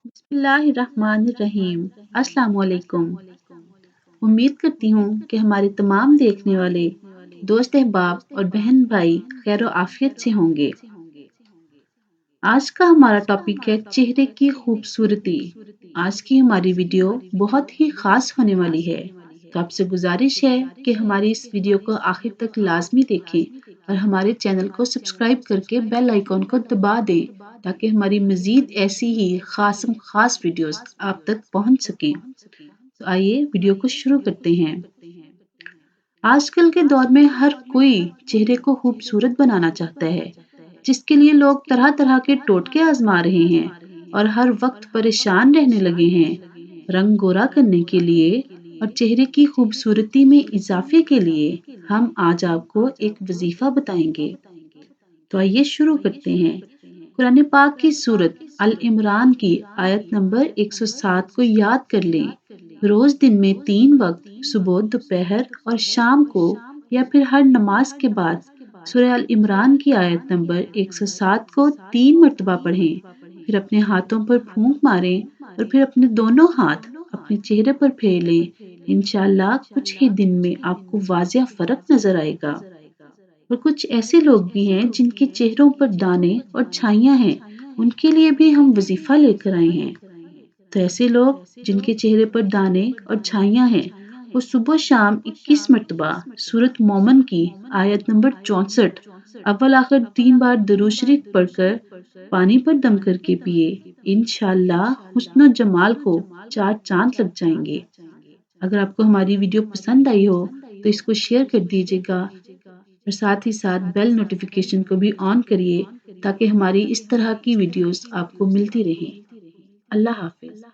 बिस्मिल्लाहिर्रहमानिर्रहीम। अस्सलाम वालेकुम। उम्मीद करती हूँ कि हमारे तमाम देखने वाले दोस्त अहबाब और बहन भाई खैर आफियत से होंगे। आज का हमारा टॉपिक है चेहरे की खूबसूरती। आज की हमारी वीडियो बहुत ही खास होने वाली है, तो आपसे गुजारिश है कि हमारी इस वीडियो को आखिर तक लाजमी देखें और हमारे चैनल को सब्सक्राइब करके बेल आइकॉन को दबा दें ताकि हमारी मजीद ऐसी ही खास वीडियोस आप तक पहुंच सकें। तो आइए वीडियो को शुरू करते हैं। आजकल के दौर में हर कोई चेहरे को खूबसूरत बनाना चाहता है, जिसके लिए लोग तरह तरह के टोटके आजमा रहे हैं और हर वक्त परेशान रहने लगे हैं। रंग गोरा करने के लिए और चेहरे की खूबसूरती में इजाफे के लिए हम आज आपको एक वजीफा बताएंगे। तो आइए शुरू करते हैं। कुरान पाक की सूरत अल इमरान की आयत नंबर 107 को याद कर लें। रोज दिन में 3 वक्त सुबह, दोपहर और शाम को या फिर हर नमाज के बाद सूरह अल इमरान की आयत नंबर 107 को 3 मरतबा पढ़ें। फिर अपने हाथों पर फूंक मारें और फिर अपने दोनों हाथ अपने चेहरे पर फेर लें। इंशाअल्लाह कुछ ही दिन में आपको वाजिया फर्क नजर आएगा। और कुछ ऐसे लोग भी हैं जिनके चेहरों पर दाने और छाइयां हैं, उनके लिए भी हम वजीफा लेकर आए हैं। तो ऐसे लोग जिनके चेहरे पर दाने और छाइयां हैं, वो सुबह शाम 21 मरतबा सूरत मोमन की आयत नंबर 64 अव्वल आखिर 3 बार दरूद शरीफ पढ़कर पानी पर दम करके पिए। इंशाअल्लाह हुस्न जमाल को 4 चांद लग जाएंगे। अगर आपको हमारी वीडियो पसंद आई हो तो इसको शेयर कर दीजिएगा और साथ ही साथ बेल नोटिफिकेशन को भी ऑन करिए ताकि हमारी इस तरह की वीडियोस आपको मिलती रहें। अल्लाह हाफिज।